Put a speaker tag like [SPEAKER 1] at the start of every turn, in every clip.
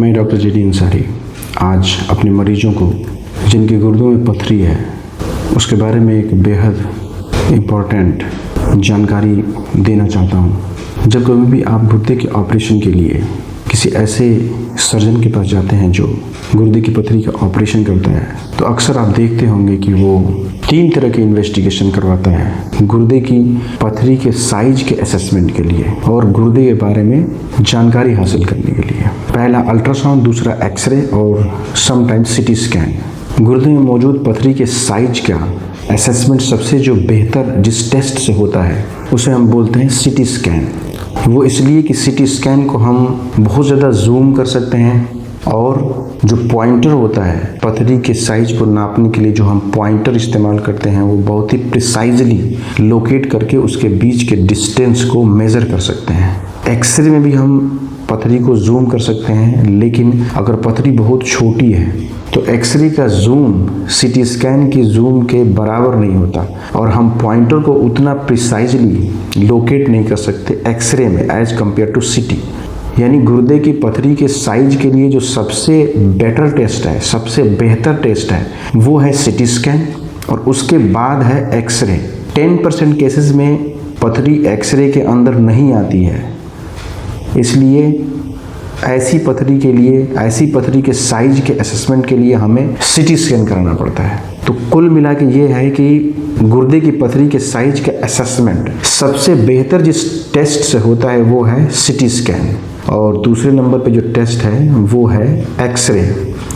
[SPEAKER 1] मैं doctor JD Ansari आज अपने मरीजों को जिनके गुर्दों में पथरी है उसके बारे में एक बेहद इम्पॉर्टेंट जानकारी देना चाहता हूँ। जब कभी भी आप गुर्दे के ऑपरेशन के लिए किसी ऐसे सर्जन के पास जाते हैं जो गुर्दे की पथरी का ऑपरेशन करता है तो अक्सर आप देखते होंगे कि वो 3 तरह के इन्वेस्टिगेशन करवाता है। गुर्दे की पथरी के साइज के असेसमेंट के लिए और गुर्दे के बारे में जानकारी हासिल करने के लिए। पहला अल्ट्रासाउंड, दूसरा एक्सरे और समटाइम्स सीटी स्कैन। गुर्दे में मौजूद पथरी के साइज का असेसमेंट सबसे जो बेहतर जिस टेस्ट से होता है उसे हम बोलते हैं सीटी स्कैन। वो इसलिए कि सीटी स्कैन को हम बहुत ज़्यादा जूम कर सकते हैं और जो पॉइंटर होता है पथरी के साइज को नापने के लिए जो हम पॉइंटर इस्तेमाल करते हैं वो बहुत ही प्रिसाइजली लोकेट करके उसके बीच के डिस्टेंस को मेज़र कर सकते हैं। एक्सरे में भी हम पथरी को जूम कर सकते हैं, लेकिन अगर पथरी बहुत छोटी है तो एक्सरे का जूम सीटी स्कैन की जूम के बराबर नहीं होता और हम पॉइंटर को उतना प्रिसाइजली लोकेट नहीं कर सकते एक्सरे में एज कम्पेयर टू सीटी। यानी गुर्दे की पथरी के साइज के लिए जो सबसे बेटर टेस्ट है, सबसे बेहतर टेस्ट है वो है सीटी स्कैन और उसके बाद है एक्सरे। 10% केसेस में पथरी एक्सरे के अंदर नहीं आती है, इसलिए ऐसी पथरी के साइज के असेसमेंट के लिए हमें सीटी स्कैन कराना पड़ता है। तो कुल मिला के ये है कि गुर्दे की पथरी के साइज का असेसमेंट सबसे बेहतर जिस टेस्ट से होता है वो है सीटी स्कैन और दूसरे नंबर पे जो टेस्ट है वो है एक्सरे।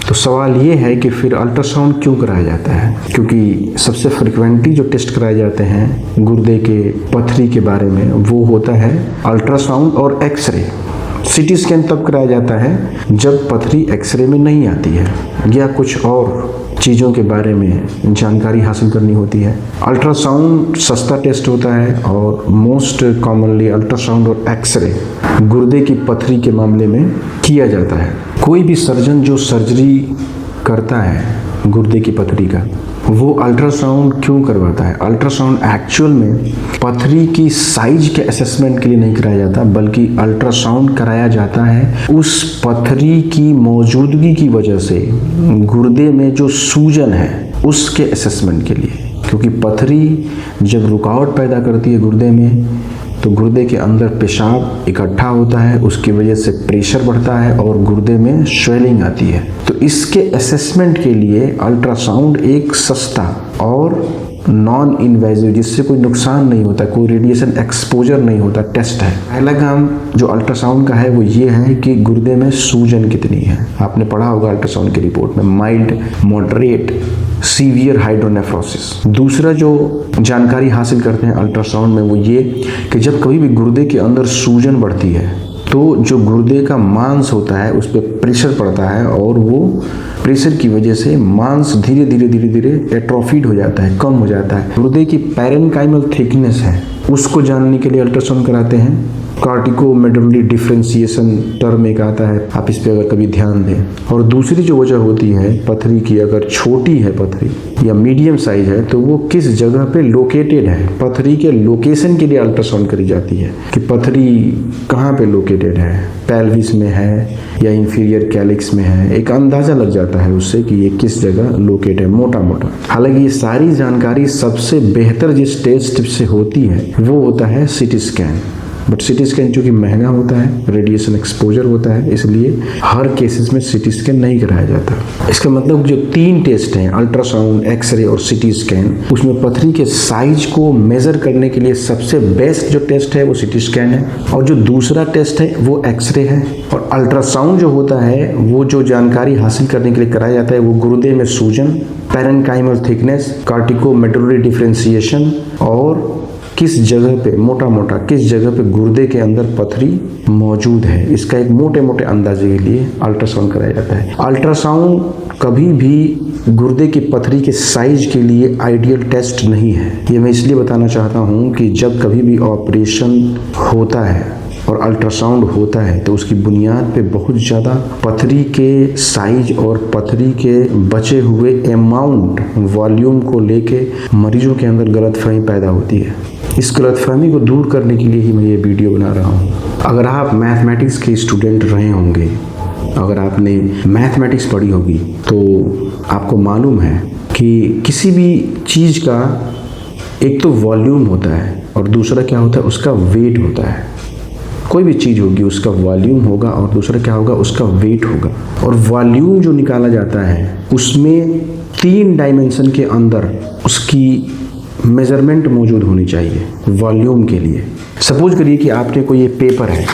[SPEAKER 1] तो सवाल ये है कि फिर अल्ट्रासाउंड क्यों कराया जाता है? क्योंकि सबसे फ्रिक्वेंटली जो टेस्ट कराए जाते हैं गुर्दे के पथरी के बारे में वो होता है अल्ट्रासाउंड और एक्सरे। सीटी स्कैन तब कराया जाता है जब पथरी एक्सरे में नहीं आती है या कुछ और चीज़ों के बारे में जानकारी हासिल करनी होती है। अल्ट्रासाउंड सस्ता टेस्ट होता है और मोस्ट कॉमनली अल्ट्रासाउंड और एक्सरे गुर्दे की पथरी के मामले में किया जाता है। कोई भी सर्जन जो सर्जरी करता है गुर्दे की पथरी का वो अल्ट्रासाउंड क्यों करवाता है? अल्ट्रासाउंड एक्चुअल में पथरी की साइज के असेसमेंट के लिए नहीं कराया जाता, बल्कि अल्ट्रासाउंड कराया जाता है उस पथरी की मौजूदगी की वजह से गुर्दे में जो सूजन है उसके असेसमेंट के लिए। क्योंकि पथरी जब रुकावट पैदा करती है गुर्दे में तो गुर्दे के अंदर पेशाब इकट्ठा होता है, उसकी वजह से प्रेशर बढ़ता है और गुर्दे में स्वेलिंग आती है। तो इसके असेसमेंट के लिए अल्ट्रासाउंड एक सस्ता और नॉन इन्वेजिव, जिससे कोई नुकसान नहीं होता, कोई रेडिएशन एक्सपोजर नहीं होता टेस्ट है। पहला काम जो अल्ट्रासाउंड का है वो ये है कि गुर्दे में सूजन कितनी है। आपने पढ़ा होगा अल्ट्रासाउंड की रिपोर्ट में माइल्ड, मॉडरेट, सीवियर हाइड्रोनेफ्रोसिस। दूसरा जो जानकारी हासिल करते हैं अल्ट्रासाउंड में वो ये कि जब कभी भी गुर्दे के अंदर सूजन बढ़ती है तो जो गुर्दे का मांस होता है उस पर प्रेशर पड़ता है और वो प्रेशर की वजह से मांस धीरे धीरे एट्रोफीड हो जाता है, कम हो जाता है। गुर्दे की पैरेन्काइमल थिकनेस है उसको जानने के लिए अल्ट्रासाउंड कराते हैं। कार्टिकोमेडुलरी डिफरेंशिएशन टर्म एक आता है, आप इस पे अगर कभी ध्यान दें। और दूसरी जो वजह होती है पथरी की, अगर छोटी है पथरी या मीडियम साइज है तो वो किस जगह पे लोकेटेड है, पथरी के लोकेशन के लिए अल्ट्रासाउंड करी जाती है कि पथरी कहाँ पे लोकेटेड है, पेल्विस में है या इंफीरियर कैलिक्स में है। एक अंदाज़ा लग जाता है उससे कि ये किस जगह लोकेट है मोटा मोटा। हालांकि ये सारी जानकारी सबसे बेहतर जिस टेस्ट से होती है वो होता है CT scan. But CT scan चूँकि महंगा होता है, रेडिएशन एक्सपोजर होता है, इसलिए हर केसेस में सीटी स्कैन नहीं कराया जाता। इसका मतलब जो 3 टेस्ट हैं अल्ट्रासाउंड, एक्सरे और सीटी स्कैन, उसमें पथरी के साइज को मेज़र करने के लिए सबसे बेस्ट जो टेस्ट है वो सीटी स्कैन है और जो दूसरा टेस्ट है वो एक्सरे है। और अल्ट्रासाउंड जो होता है वो जो जानकारी हासिल करने के लिए कराया जाता है वो गुर्दे में सूजन, पैरेन्काइमल थिकनेस, कार्टिकोमेडुलरी डिफरेंशिएशन और किस जगह पे मोटा किस जगह पे गुर्दे के अंदर पथरी मौजूद है, इसका एक मोटे अंदाजे के लिए अल्ट्रासाउंड कराया जाता है। अल्ट्रासाउंड कभी भी गुर्दे की पथरी के साइज के लिए आइडियल टेस्ट नहीं है। ये मैं इसलिए बताना चाहता हूँ कि जब कभी भी ऑपरेशन होता है और अल्ट्रासाउंड होता है तो उसकी बुनियाद पे बहुत ज़्यादा पथरी के साइज और पथरी के बचे हुए अमाउंट, वॉल्यूम को लेके मरीजों के अंदर गलतफहमी पैदा होती है। इस गलतफहमी को दूर करने के लिए ही मैं ये वीडियो बना रहा हूँ। अगर आप मैथमेटिक्स के स्टूडेंट रहे होंगे अगर आपने मैथमेटिक्स पढ़ी होगी तो आपको मालूम है कि किसी भी चीज़ का एक तो वॉल्यूम होता है और दूसरा क्या होता है, उसका वेट होता है। कोई भी चीज़ होगी उसका वॉल्यूम होगा और दूसरा क्या होगा, उसका वेट होगा। और वॉल्यूम जो निकाला जाता है उसमें 3 डायमेंशन के अंदर उसकी मेजरमेंट मौजूद होनी चाहिए वॉल्यूम के लिए। सपोज करिए कि आपने कोई ये पेपर है,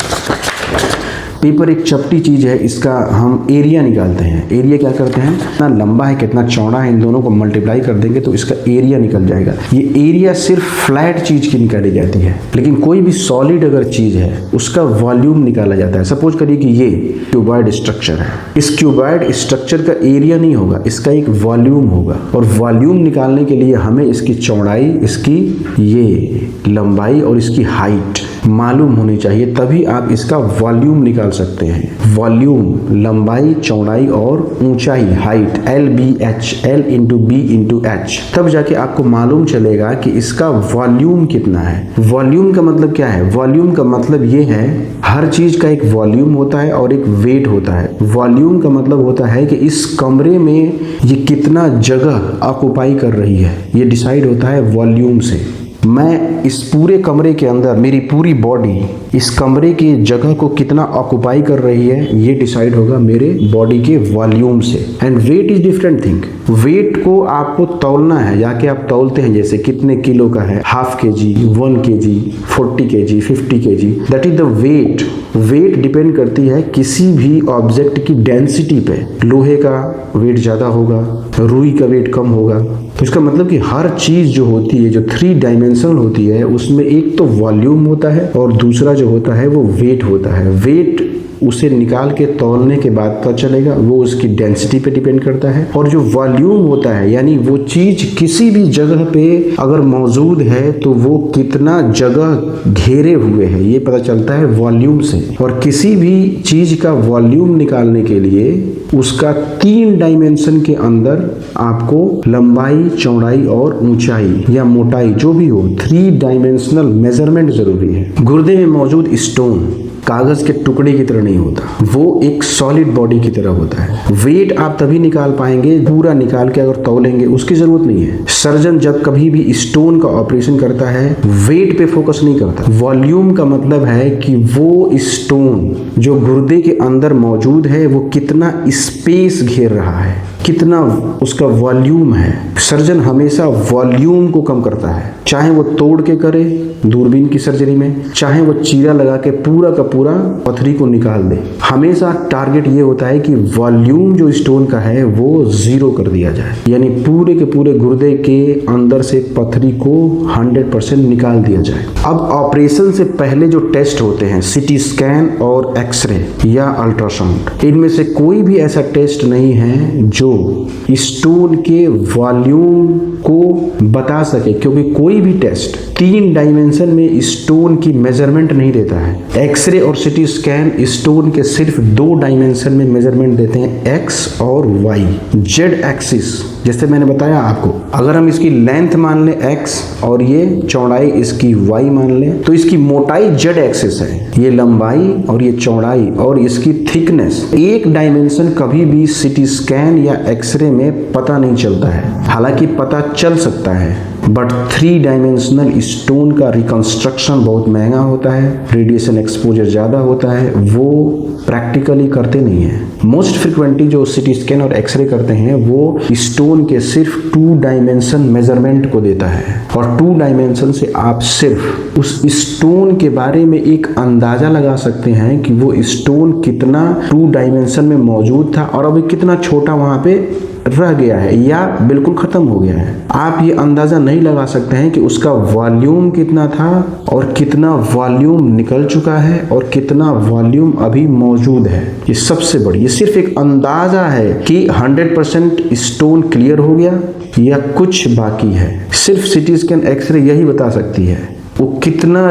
[SPEAKER 1] पेपर एक चपटी चीज़ है, इसका हम एरिया निकालते हैं। एरिया क्या करते हैं, कितना लंबा है कितना चौड़ा है, इन दोनों को मल्टीप्लाई कर देंगे तो इसका एरिया निकल जाएगा। ये एरिया सिर्फ फ्लैट चीज़ की निकाली जाती है, लेकिन कोई भी सॉलिड अगर चीज़ है उसका वॉल्यूम निकाला जाता है। सपोज करिए कि ये क्यूबॉइड स्ट्रक्चर है, इस क्यूबॉइड स्ट्रक्चर का एरिया नहीं होगा, इसका एक वॉल्यूम होगा। और वॉल्यूम निकालने के लिए हमें इसकी चौड़ाई, इसकी ये लंबाई और इसकी हाइट मालूम होनी चाहिए, तभी आप इसका वॉल्यूम निकाल सकते हैं। वॉल्यूम, लंबाई, चौड़ाई और ऊंचाई, height, LBH, L into B into H, तब जाके आपको मालूम चलेगा कि इसका वॉल्यूम कितना है। वॉल्यूम का मतलब क्या है, वॉल्यूम का मतलब ये है हर चीज का एक वॉल्यूम होता है और एक वेट होता है। वॉल्यूम का मतलब होता है कि इस कमरे में ये कितना जगह ऑक्युपाई कर रही है, ये डिसाइड होता है वॉल्यूम से। मैं इस पूरे कमरे के अंदर, मेरी पूरी बॉडी इस कमरे की जगह को कितना ऑक्युपाई कर रही है, ये डिसाइड होगा मेरे बॉडी के वॉल्यूम से। And weight is different thing. Weight को आपको तौलना है, जाके आप तौलते हैं जैसे कितने किलो का है, ½ kg, 1 kg, 40 kg, 50 kg, that is the weight. Weight depend करती है किसी भी ऑब्जेक्ट की डेंसिटी पे। लोहे का वेट ज़्यादा होगा, रुई का वेट कम होगा। तो इसका मतलब कि हर चीज़ जो होती है, जो 3 डायमेंशनल होती है, उसमें एक तो वॉल्यूम होता है और दूसरा जो होता है वो वेट होता है। वेट उसे निकाल के तौलने के बाद पता चलेगा, वो उसकी डेंसिटी पे डिपेंड करता है। और जो वॉल्यूम होता है, यानी वो चीज़ किसी भी जगह पे अगर मौजूद है तो वो कितना जगह घेरे हुए है, ये पता चलता है वॉल्यूम से। और किसी भी चीज़ का वॉल्यूम निकालने के लिए उसका 3 डायमेंशन के अंदर आपको लंबाई, चौड़ाई और ऊंचाई या मोटाई जो भी हो, 3 डायमेंशनल मेजरमेंट जरूरी है। गुर्दे में मौजूद स्टोन कागज के टुकड़े की तरह नहीं होता, वो एक सॉलिड बॉडी की तरह होता है। वेट आप तभी निकाल पाएंगे, पूरा निकाल के अगर तौलेंगे उसकी जरूरत नहीं है। सर्जन जब कभी भी स्टोन का ऑपरेशन करता है वेट पे फोकस नहीं करता। वॉल्यूम का मतलब है कि वो स्टोन जो गुर्दे के अंदर मौजूद है वो कितना स्पेस घेर रहा है, कितना उसका वॉल्यूम है। सर्जन हमेशा वॉल्यूम को कम करता है, चाहे वो तोड़ के करे दूरबीन की सर्जरी में, चाहे वो चीरा लगा के पूरा का पूरा पथरी को निकाल दे। हमेशा टारगेट ये होता है कि वॉल्यूम जो स्टोन का है वो 0 कर दिया जाए, यानी पूरे के पूरे गुर्दे के अंदर से पथरी को 100% निकाल दिया जाए। अब ऑपरेशन से पहले जो टेस्ट होते हैं, CT स्कैन और एक्सरे या अल्ट्रासाउंड, इनमें से कोई भी ऐसा टेस्ट नहीं है जो स्टोन के वॉल्यूम को बता सके, क्योंकि कोई भी टेस्ट 3 डायमेंशन में स्टोन की मेजरमेंट नहीं देता है। एक्सरे और CT स्कैन स्टोन के सिर्फ 2 डायमेंशन में मेजरमेंट देते हैं, X और Y। Z एक्सिस जैसे मैंने बताया आपको, अगर हम इसकी लेंथ मान लें X और ये चौड़ाई इसकी Y मान लें, तो इसकी मोटाई Z एक्सिस है, ये लंबाई और ये चौड़ाई और इसकी थिकनेस। एक डायमेंशन कभी भी CT स्कैन या एक्सरे में पता नहीं चलता है, हालांकि पता चल सकता है, बट 3 डायमेंशनल स्टोन का रिकंस्ट्रक्शन बहुत महंगा होता है, रेडिएशन एक्सपोजर ज़्यादा होता है, वो प्रैक्टिकली करते नहीं हैं। मोस्ट फ्रिक्वेंटली जो CT स्कैन और एक्सरे करते हैं वो स्टोन के सिर्फ 2 डायमेंशन मेजरमेंट को देता है, और 2 डायमेंशन से आप सिर्फ उस स्टोन के बारे में एक अंदाज़ा लगा सकते हैं कि वो स्टोन कितना 2 डायमेंशन में मौजूद था और अभी कितना छोटा वहाँ पे रह गया है या बिल्कुल खत्म हो गया है। आप ये अंदाजा नहीं लगा सकते हैं कि उसका वॉल्यूम कितना था और कितना वॉल्यूम निकल चुका है और कितना वॉल्यूम अभी मौजूद है। ये सबसे बड़ी, ये सिर्फ एक अंदाजा है कि 100% स्टोन क्लियर हो गया या कुछ बाकी है। सिर्फ CT स्कैन एक्सरे यही बता सकती है, वो कितना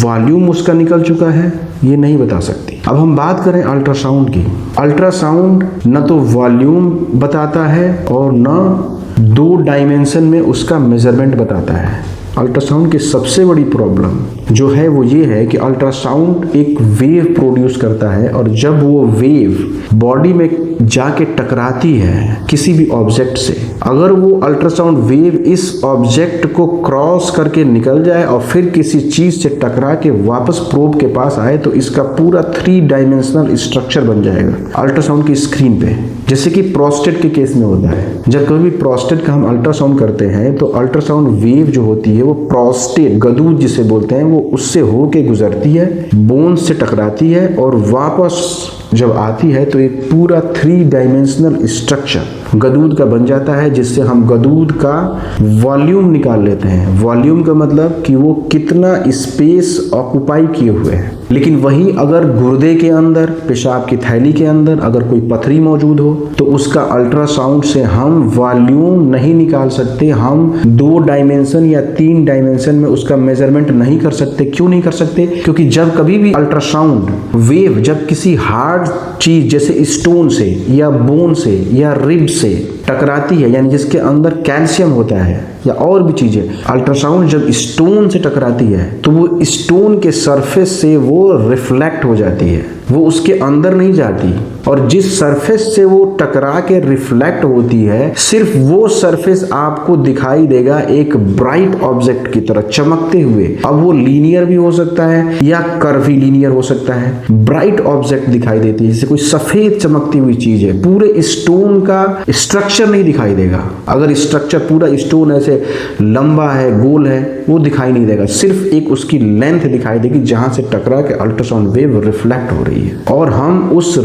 [SPEAKER 1] वॉल्यूम उसका निकल चुका है ये नहीं बता सकती। अब हम बात करें अल्ट्रासाउंड की। अल्ट्रासाउंड न तो वॉल्यूम बताता है और न 2 डायमेंशन में उसका मेजरमेंट बताता है। अल्ट्रासाउंड की सबसे बड़ी प्रॉब्लम जो है वो ये है कि अल्ट्रासाउंड एक वेव प्रोड्यूस करता है, और जब वो वेव बॉडी में जाके टकराती है किसी भी ऑब्जेक्ट से, अगर वो अल्ट्रासाउंड वेव इस ऑब्जेक्ट को क्रॉस करके निकल जाए और फिर किसी चीज से टकरा के वापस प्रोब के पास आए, तो इसका पूरा 3 डायमेंशनल स्ट्रक्चर बन जाएगा अल्ट्रासाउंड की स्क्रीन पे। जैसे कि प्रोस्टेट के केस में होता है, जब कभी भी प्रोस्टेट का हम अल्ट्रासाउंड करते हैं तो अल्ट्रासाउंड वेव जो होती है वो प्रोस्टेट गदूद जिसे बोलते हैं वो उससे होके गुजरती है, बोन से टकराती है और वापस जब आती है तो एक पूरा 3 डायमेंशनल स्ट्रक्चर गदूद का बन जाता है, जिससे हम गदूद का वॉल्यूम निकाल लेते हैं। वॉल्यूम का मतलब कि वो कितना स्पेस ऑक्युपाई किए हुए हैं। लेकिन वही अगर गुर्दे के अंदर, पेशाब की थैली के अंदर अगर कोई पथरी मौजूद हो तो उसका अल्ट्रासाउंड से हम वॉल्यूम नहीं निकाल सकते, हम 2 डायमेंशन या 3 डायमेंशन में उसका मेजरमेंट नहीं कर सकते। क्यों नहीं कर सकते? क्योंकि जब कभी भी अल्ट्रासाउंड वेव जब किसी हार्ड चीज जैसे स्टोन से या बोन से या रिब से टकराती है, यानी जिसके अंदर कैल्शियम होता है या और भी चीजें, अल्ट्रासाउंड जब स्टोन से टकराती है तो वो स्टोन के सरफेस से वो रिफ्लेक्ट हो जाती है, वो उसके अंदर नहीं जाती। और जिस सरफेस से वो टकरा के रिफ्लेक्ट होती है, सिर्फ वो सरफेस आपको दिखाई देगा एक ब्राइट ऑब्जेक्ट की तरह चमकते हुए। अब वो लीनियर भी हो सकता है या कर्वी लीनियर हो सकता है। ब्राइट ऑब्जेक्ट दिखाई देती है, जैसे कोई सफेद चमकती हुई चीज है, पूरे स्टोन का स्ट्रक्चर नहीं दिखाई देगा। अगर स्ट्रक्चर पूरा स्टोन ऐसे लंबा है, गोल है, वो दिखाई नहीं देगा, सिर्फ एक उसकी लेंथ दिखाई देगी जहां से टकरा के अल्ट्रासाउंड वेव रिफ्लेक्ट हो रही है। और हम उस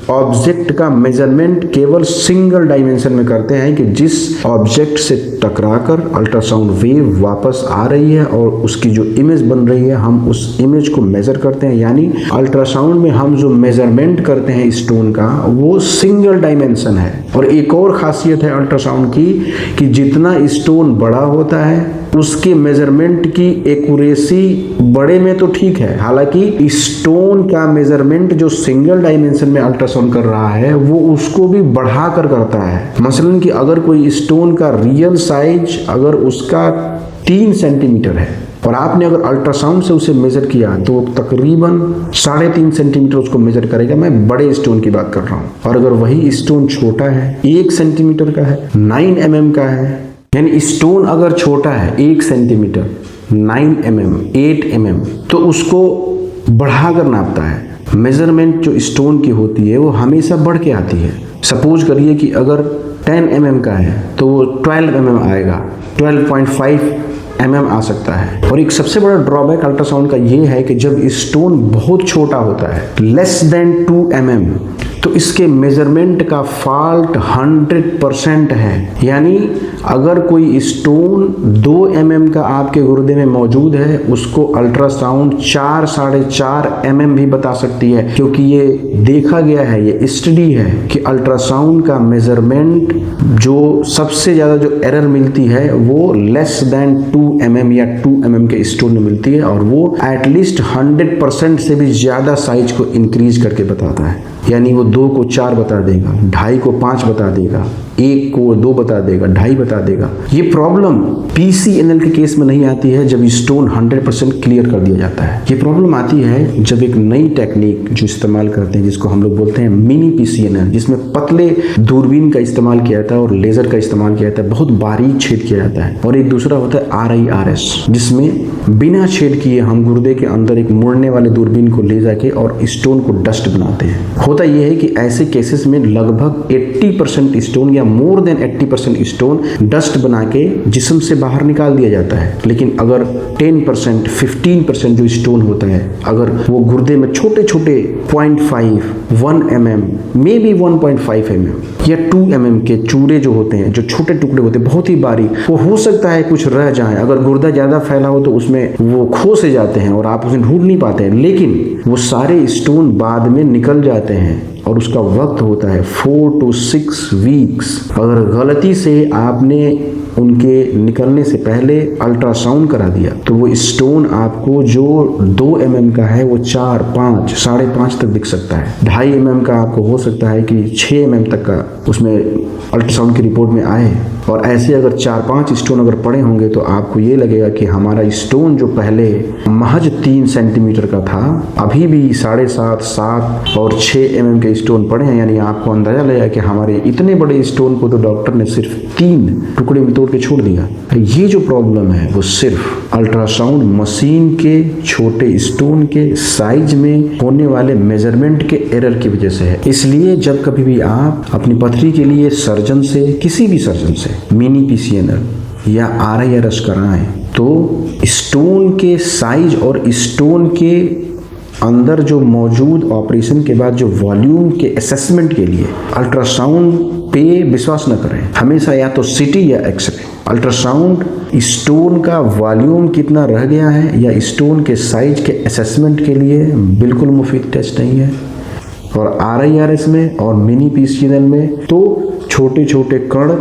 [SPEAKER 1] ऑब्जेक्ट का मेजरमेंट केवल सिंगल डायमेंशन में करते हैं कि जिस ऑब्जेक्ट से टकराकर अल्ट्रासाउंड वेव वापस आ रही है और उसकी जो इमेज बन रही है, हम उस इमेज को मेजर करते हैं। यानी अल्ट्रासाउंड में हम जो मेजरमेंट करते हैं स्टोन का, वो सिंगल डायमेंशन है। और एक और खासियत है अल्ट्रासाउंड की कि जितना स्टोन बड़ा होता है उसके मेजरमेंट की एक्यूरेसी बड़े में तो ठीक है, हालांकि स्टोन का मेजरमेंट जो सिंगल डायमेंशन में अल्ट्रासाउंड कर रहा है वो उसको भी बढ़ाकर करता है। मसलन कि अगर कोई स्टोन का रियल साइज अगर उसका 3 सेंटीमीटर है और आपने अगर अल्ट्रासाउंड से उसे मेजर किया तो तकरीबन 3.5 सेंटीमीटर उसको मेजर करेगा। मैं बड़े स्टोन की बात कर रहा हूँ। और अगर वही स्टोन छोटा है, 1 सेंटीमीटर का है, 9 mm का है, यानी स्टोन अगर छोटा है 1 सेंटीमीटर, 9 mm, 8 mm, तो उसको बढ़ाकर नापता है। मेजरमेंट जो स्टोन की होती है वो हमेशा बढ़ के आती है। सपोज करिए कि अगर 10 mm का है तो वो 12 mm आएगा, 12.5 mm आ सकता है। और एक सबसे बड़ा ड्रॉबैक अल्ट्रासाउंड का ये है कि जब स्टोन बहुत छोटा होता है, लेस देन 2 mm, तो इसके मेजरमेंट का फॉल्ट 100% है। यानी अगर कोई स्टोन 2 mm का आपके गुर्दे में मौजूद है, उसको अल्ट्रासाउंड 4 साढ़े 4 mm भी बता सकती है, क्योंकि ये देखा गया है, ये स्टडी है कि अल्ट्रासाउंड का मेजरमेंट जो सबसे ज़्यादा जो एरर मिलती है वो लेस देन 2 mm या 2 mm के स्टोन में मिलती है, और वो एटलीस्ट 100% से भी ज़्यादा साइज को इंक्रीज करके बताता है। यानी वो 2 को 4 बता देगा, 2.5 को 5 बता देगा, 1 को 2 बता देगा, 2.5 बता देगा। ये प्रॉब्लम PCNL के केस में नहीं आती है जब स्टोन 100% क्लियर कर दिया जाता है। ये प्रॉब्लम आती है जब एक नई टेक्निक जो इस्तेमाल करते हैं, जिसको हम लोग बोलते हैं मिनी PCNL, जिसमें पतले दूरबीन का इस्तेमाल किया जाता है और लेजर का इस्तेमाल किया जाता है, बहुत बारीक छेद किया जाता है। और एक दूसरा होता है RIRS, जिसमें बिना छेद किए हम गुर्दे के अंदर एक मुड़ने वाले दूरबीन को ले जाके और स्टोन को डस्ट बनाते हैं। होता यह है कि ऐसे केसेस में लगभग 80% स्टोन या मोर देन 80% स्टोन डस्ट बना के जिस्म से बाहर निकाल दिया जाता है। लेकिन अगर 10%, 15% जो स्टोन होता है, अगर वो गुर्दे में छोटे छोटे 0.5, 1 mm, मे बी 1.5 mm या 2 mm के चूरे जो होते हैं, जो छोटे टुकड़े होते हैं बहुत ही बारीक, वो हो सकता है कुछ रह जाए। अगर गुर्दा ज़्यादा फैला हो तो उसमें वो खो से जाते हैं और आप उसे ढूंढ नहीं पाते हैं, लेकिन वो सारे स्टोन बाद में निकल जाते हैं। और उसका वक्त होता है 4 to 6 वीक्स। अगर गलती से आपने उनके निकलने से पहले अल्ट्रासाउंड करा दिया तो वो स्टोन आपको जो 2 mm का है वो 4, 5, 5.5 तक दिख सकता है। 2.5 mm का आपको हो सकता है कि 6 mm तक का उसमें अल्ट्रासाउंड की रिपोर्ट में आए। और ऐसे अगर 4-5 स्टोन अगर पड़े होंगे तो आपको ये लगेगा कि हमारा स्टोन जो पहले महज 3 सेंटीमीटर का था अभी भी 7.5, 7 और 6 mm के स्टोन पड़े हैं। यानी आपको अंदाजा लगेगा कि हमारे इतने बड़े स्टोन को तो डॉक्टर ने सिर्फ 3 टुकड़े में तोड़ के छोड़ दिया। ये जो प्रॉब्लम है वो सिर्फ अल्ट्रासाउंड मशीन के छोटे स्टोन के साइज में होने वाले मेजरमेंट के एरर की वजह से है। इसलिए जब कभी भी आप अपनी पथरी के लिए सर्जन से, किसी भी सर्जन से मिनी PCNL या RIRS कराएं तो स्टोन के साइज और स्टोन के अंदर जो मौजूद ऑपरेशन के बाद जो वॉल्यूम के असेसमेंट के लिए अल्ट्रासाउंड पे विश्वास न करें। हमेशा या तो सिटी या एक्सरे। अल्ट्रासाउंड स्टोन का वॉल्यूम कितना रह गया है या स्टोन के साइज के असेसमेंट के लिए बिल्कुल मुफीद टेस्ट नहीं है। और RIRS में और मिनी PCNL में तो छोटे छोटे कण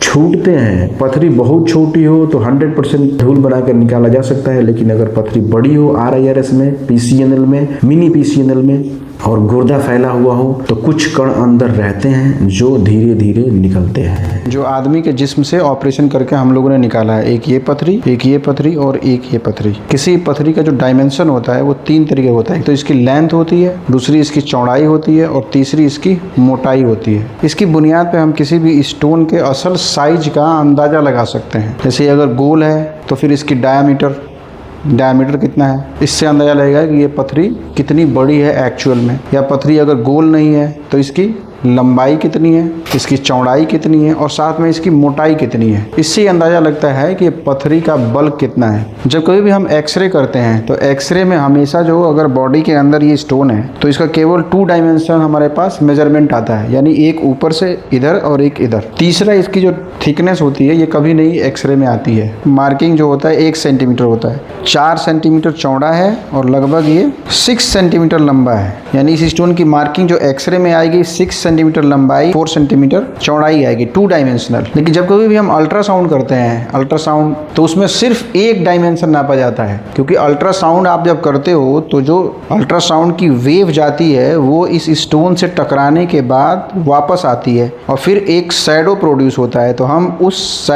[SPEAKER 1] छूटते हैं। पथरी बहुत छोटी हो तो 100% धूल बनाकर निकाला जा सकता है, लेकिन अगर पथरी बड़ी हो RIRS में, PCNL में, मिनी PCNL में और गुर्दा फैला हुआ हो तो कुछ कण अंदर रहते हैं जो धीरे धीरे निकलते हैं। जो आदमी के जिस्म से ऑपरेशन करके हम लोगों ने निकाला है, एक ये पथरी, एक ये पथरी और एक ये पथरी। किसी पथरी का जो डायमेंशन होता है वो 3 तरीके होता है। एक तो इसकी लेंथ होती है, दूसरी इसकी चौड़ाई होती है और तीसरी इसकी मोटाई होती है। इसकी बुनियाद पे हम किसी भी स्टोन के असल साइज का अंदाज़ा लगा सकते हैं। जैसे अगर गोल है तो फिर इसकी डायमीटर कितना है, इससे अंदाजा लगेगा कि ये पथरी कितनी बड़ी है एक्चुअल में। या पथरी अगर गोल नहीं है तो इसकी लंबाई कितनी है, इसकी चौड़ाई कितनी है और साथ में इसकी मोटाई कितनी है। इससे अंदाज़ा लगता है कि पथरी का बल्क कितना है। जब कभी भी हम एक्सरे करते हैं तो एक्सरे में हमेशा जो अगर बॉडी के अंदर ये स्टोन है तो इसका केवल 2 डायमेंशन हमारे पास मेजरमेंट आता है, यानी एक ऊपर से इधर और एक इधर। तीसरा इसकी जो थिकनेस होती है ये कभी नहीं एक्सरे में आती है। मार्किंग जो होता है 1 सेंटीमीटर होता है, 4 सेंटीमीटर चौड़ा है और लगभग ये 6 सेंटीमीटर लंबा है। यानी इस स्टोन की मार्किंग जो एक्सरे में आएगी 6 सेंटीमीटर लंबाई, 4 सेंटीमीटर चौड़ाई आएगी, 2 डायमेंशनल। लेकिन जब कभी भी हम अल्ट्रासाउंड करते हैं अल्ट्रासाउंड तो उसमें सिर्फ 1 डायमेंशन नापा जाता है, क्योंकि अल्ट्रासाउंड आप जब करते हो तो जो अल्ट्रासाउंड की वेव जाती है वो इस स्टोन से टकराने के बाद वापस आती है और फिर एक शैडो प्रोड्यूस होता है। तो हम उस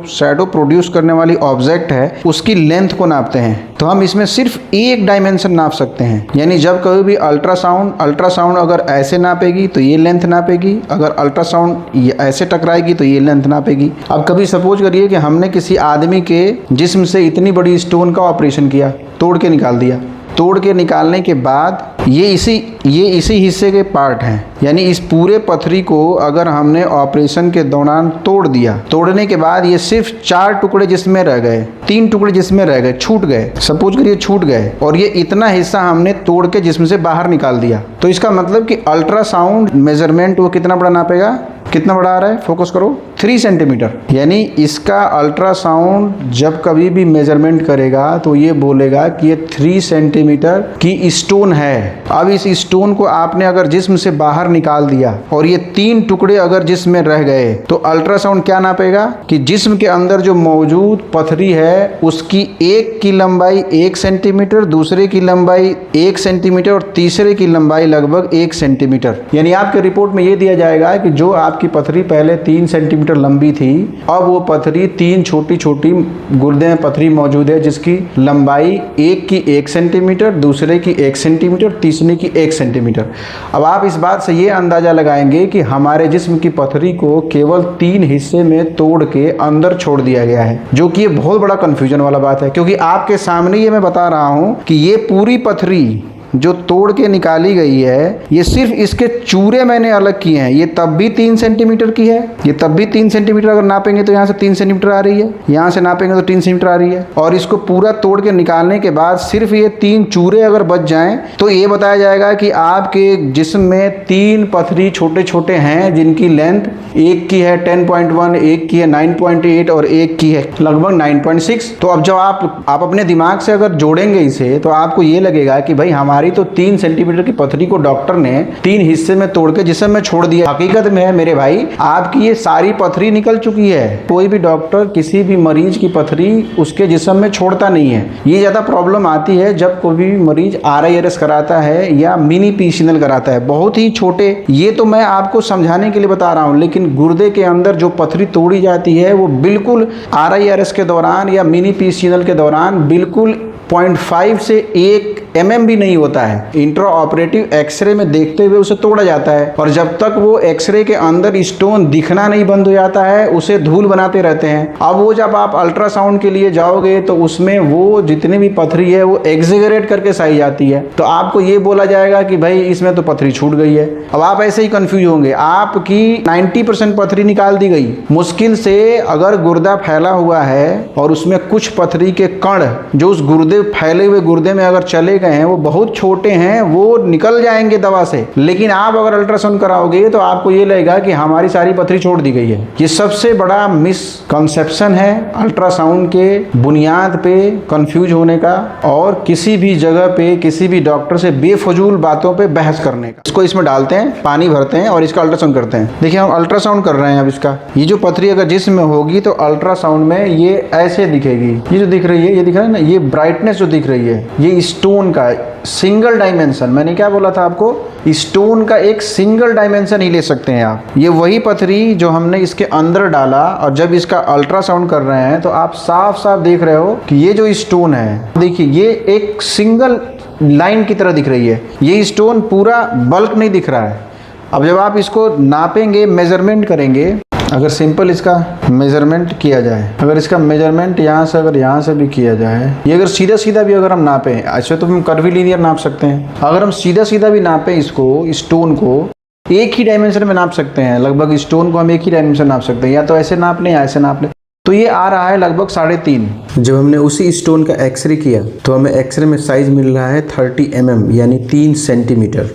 [SPEAKER 1] शैडो प्रोड्यूस करने वाली ऑब्जेक्ट है उसकी लेंथ को नापते हैं। तो हम इसमें सिर्फ 1 डायमेंशन नाप सकते हैं। यानी जब कभी भी अल्ट्रासाउंड अगर ऐसे नापेगी तो ये लेंथ नापेगी, अगर अल्ट्रासाउंड ऐसे टकराएगी तो ये लेंथ नापेगी। अब कभी सपोज करिए कि हमने किसी आदमी के जिस्म से इतनी बड़ी स्टोन का ऑपरेशन किया, तोड़ के निकाल दिया। तोड़ के निकालने के बाद ये इसी हिस्से के पार्ट हैं। यानी इस पूरे पथरी को अगर हमने ऑपरेशन के दौरान तोड़ दिया, तोड़ने के बाद ये सिर्फ 4 टुकड़े जिसमें रह गए, 3 टुकड़े जिसमें रह गए, छूट गए, सपोज करिए छूट गए, और ये इतना हिस्सा हमने तोड़ के जिस्म से बाहर निकाल दिया। तो इसका मतलब कि अल्ट्रासाउंड मेजरमेंट वो कितना बड़ा नापेगा, कितना बड़ा आ रहा है, फोकस करो, 3 सेंटीमीटर। यानी इसका अल्ट्रासाउंड जब कभी भी मेजरमेंट करेगा तो ये बोलेगा कि ये 3 सेंटीमीटर की स्टोन है। अब इस स्टोन को आपने अगर जिस्म से बाहर निकाल दिया और ये 3 टुकड़े अगर जिस्म में रह गए तो अल्ट्रासाउंड क्या नापेगा कि जिस्म के अंदर जो मौजूद पथरी है उसकी एक की लंबाई 1 सेंटीमीटर, दूसरे की लंबाई 1 सेंटीमीटर और तीसरे की लंबाई लगभग 1 सेंटीमीटर। यानी आपके रिपोर्ट में ये दिया जाएगा कि जो आपकी पथरी पहले 3 सेंटीमीटर लंबी थी, अब वो पथरी 3 छोटी छोटी गुर्दे में पथरी मौजूद है जिसकी लंबाई एक की 1 सेंटीमीटर, दूसरे की 1 सेंटीमीटर, तीसरे की 1 सेंटीमीटर। अब आप इस बात से ये अंदाजा लगाएंगे कि हमारे जिस्म की पथरी को केवल 3 हिस्से में तोड़ के अंदर छोड़ दिया गया है, जो कि ये बहुत बड़ा कंफ्यूजन वाला बात है। क्योंकि आपके सामने ये मैं बता रहा हूं कि ये पूरी पथरी जो तोड़ के निकाली गई है ये सिर्फ इसके चूरे मैंने अलग किए हैं। ये तब भी 3 सेंटीमीटर की है, ये तब भी 3 सेंटीमीटर अगर नापेंगे तो यहाँ से 3 सेंटीमीटर आ रही है, यहाँ से नापेंगे तो 3 सेंटीमीटर आ रही है। और इसको पूरा तोड़ के निकालने के बाद सिर्फ ये 3 चूरे अगर बच जाएं तो ये बताया जाएगा कि आपके जिस्म में 3 पथरी छोटे छोटे हैं जिनकी लेंथ एक की है 10.1, एक की है 9.8 और एक की है लगभग 9.6। तो अब जब आप अपने दिमाग से अगर जोड़ेंगे इसे तो आपको ये लगेगा कि भाई हमारी हमारी तो 3 सेंटीमीटर की पथरी को डॉक्टर ने 3 हिस्से में तोड़ के जिस्म में छोड़ दिया। हकीकत में है मेरे भाई, आपकी ये सारी पथरी निकल चुकी है। कोई भी डॉक्टर किसी भी मरीज की पथरी उसके जिस्म में छोड़ता नहीं है। ये ज्यादा प्रॉब्लम आती है जब कोई भी मरीज RIRS कराता है या मिनी PCNL कराता है, बहुत ही छोटे। ये तो मैं आपको समझाने के लिए बता रहा हूँ, लेकिन गुर्दे के अंदर जो पथरी तोड़ी जाती है वो बिल्कुल RIRS के दौरान या मिनी PCNL के दौरान बिल्कुल 0.5 से 1 mm भी नहीं होता है। इंट्रा ऑपरेटिव एक्सरे में देखते हुए उसे तोड़ा जाता है, और जब तक वो एक्सरे के अंदर स्टोन दिखना नहीं बंद हो जाता है उसे धूल बनाते रहते हैं। अब वो जब आप अल्ट्रासाउंड के लिए जाओगे तो उसमें वो जितनी भी पथरी है वो एग्जेगरेट करके साई जाती है, तो आपको ये बोला जाएगा कि भाई इसमें तो पथरी छूट गई है। अब आप ऐसे ही कंफ्यूज होंगे। आपकी 90% पथरी निकाल दी गई। मुश्किल से अगर गुर्दा फैला हुआ है और उसमें कुछ पथरी के कण जो उस गुर्दे फैले हुए गुर्दे में अगर चले गए हैं, वो बहुत छोटे हैं, वो निकल जाएंगे दवा से। लेकिन आप अगर अल्ट्रासाउंड कराओगे तो आपको ये लगेगा कि हमारी सारी पथरी छोड़ दी गई है। ये सबसे बड़ा मिसकंसेप्शन है अल्ट्रासाउंड के बुनियाद पे कंफ्यूज होने का, और किसी भी जगह पे किसी भी डॉक्टर से बेफजूल बातों पे बहस करने का। इसको इसमें डालते हैं, पानी भरते हैं और इसका अल्ट्रासाउंड करते हैं। देखिए हम अल्ट्रासाउंड कर रहे हैं। अब इसका ये जो पथरी अगर जिस्म में होगी तो अल्ट्रासाउंड में ये ऐसे दिखेगी। ये जो दिख रही है, ये दिख रहा है ना, ये ब्राइटनेस जो दिख रही है, ये स्टोन का सिंगल डायमेंशन। मैंने क्या बोला था आपको, स्टोन का एक सिंगल डायमेंशन ही ले सकते हैं आप। ये वही पथरी जो हमने इसके अंदर डाला, और जब इसका अल्ट्रासाउंड कर रहे हैं तो आप साफ साफ देख रहे हो कि ये जो स्टोन है, देखिए ये एक सिंगल लाइन की तरह दिख रही है। ये स्टोन पूरा बल्क नहीं दिख रहा है। अब जब आप इसको नापेंगे, मेजरमेंट करेंगे, अगर सिंपल इसका मेजरमेंट किया जाए, अगर इसका मेजरमेंट यहाँ से अगर यहाँ से भी किया जाए, ये अगर सीधा सीधा भी अगर हम नापें, ऐसे तो हम कर्वीलिनियर नाप सकते हैं। अगर हम सीधा सीधा भी नापें इसको, स्टोन को एक ही डायमेंशन में नाप सकते हैं। लगभग स्टोन को हम एक ही डायमेंशन नाप सकते हैं, या तो ऐसे नाप लें या ऐसे नाप लें। तो ये आ रहा है लगभग 3.5। जब हमने उसी स्टोन का एक्सरे किया तो हमें एक्सरे में साइज मिल रहा है 30 mm यानी 3 सेंटीमीटर।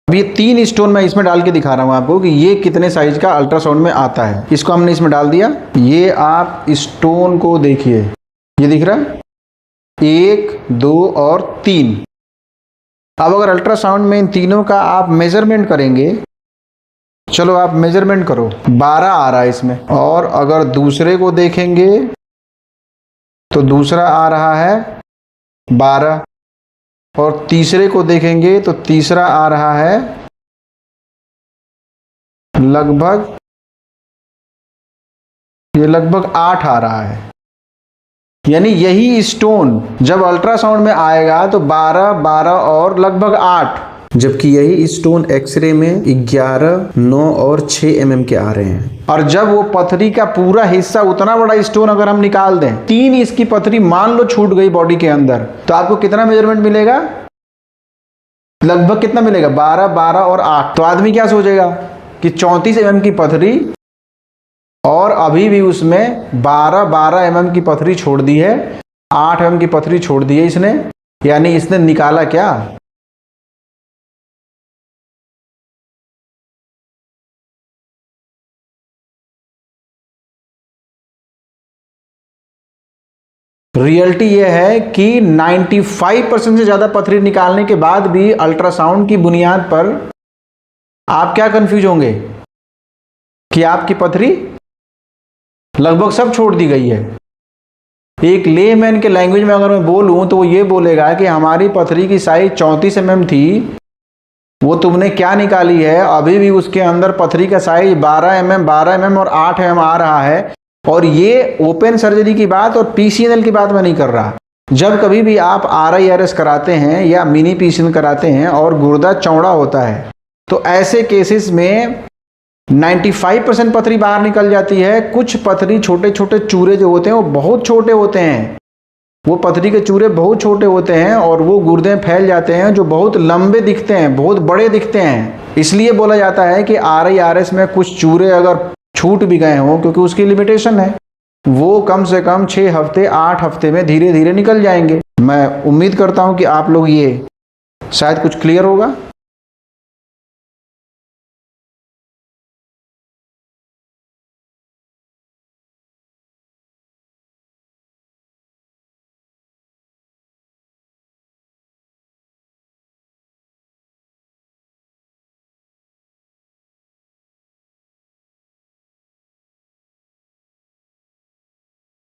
[SPEAKER 1] अब ये 3 स्टोन मैं इसमें डाल के दिखा रहा हूँ आपको कि ये कितने साइज का अल्ट्रासाउंड में आता है। इसको हमने इसमें डाल दिया। ये आप स्टोन को देखिए, ये दिख रहा है 1, 2 और 3। अब अगर अल्ट्रासाउंड में इन तीनों का आप मेजरमेंट करेंगे, चलो आप मेजरमेंट करो, 12 आ रहा है इसमें। और अगर दूसरे को देखेंगे तो दूसरा आ रहा है 12, और तीसरे को देखेंगे तो तीसरा आ रहा है लगभग 8 आ रहा है। यानी यही स्टोन जब अल्ट्रासाउंड में आएगा तो 12, 12 और लगभग 8, जबकि यही स्टोन एक्सरे में 11, 9 और 6 mm के आ रहे हैं। और जब वो पथरी का पूरा हिस्सा, उतना बड़ा स्टोन अगर हम निकाल दें, 3 इसकी पथरी मान लो छूट गई बॉडी के अंदर, तो आपको कितना मेजरमेंट मिलेगा? लगभग कितना मिलेगा? 12, 12 और 8। तो आदमी क्या सोचेगा कि 34 mm की पथरी, और अभी भी उसमें 12, 12 mm की पथरी छोड़ दी है, 8 mm की पथरी छोड़ दी है इसने। यानी इसने निकाला क्या? रियलिटी यह है कि 95% से ज्यादा पथरी निकालने के बाद भी अल्ट्रासाउंड की बुनियाद पर आप क्या कंफ्यूज होंगे कि आपकी पथरी लगभग सब छोड़ दी गई है। एक लेमैन के लैंग्वेज में अगर मैं बोलूं तो वो ये बोलेगा कि हमारी पथरी की साइज 34 mm थी, वो तुमने क्या निकाली है, अभी भी उसके अंदर पथरी का साइज 12 mm, 12 mm और 8 mm आ रहा है। और ये ओपन सर्जरी की बात और PCNL की बात मैं नहीं कर रहा। जब कभी भी आप RIRS कराते हैं या मिनी PCNL कराते हैं और गुर्दा चौड़ा होता है, तो ऐसे केसेस में 95% पथरी बाहर निकल जाती है। कुछ पथरी छोटे छोटे चूरे जो होते हैं वो बहुत छोटे होते हैं, वो पथरी के चूरे बहुत छोटे होते हैं और वो गुर्दे में फैल जाते हैं, जो बहुत लंबे दिखते हैं, बहुत बड़े दिखते हैं। इसलिए बोला जाता है कि RIRS में कुछ चूरे अगर छूट भी गए हों, क्योंकि उसकी लिमिटेशन है, वो कम से कम 6 हफ्ते 8 हफ्ते में धीरे धीरे निकल जाएंगे। मैं उम्मीद करता हूं कि आप लोग ये शायद कुछ क्लियर होगा।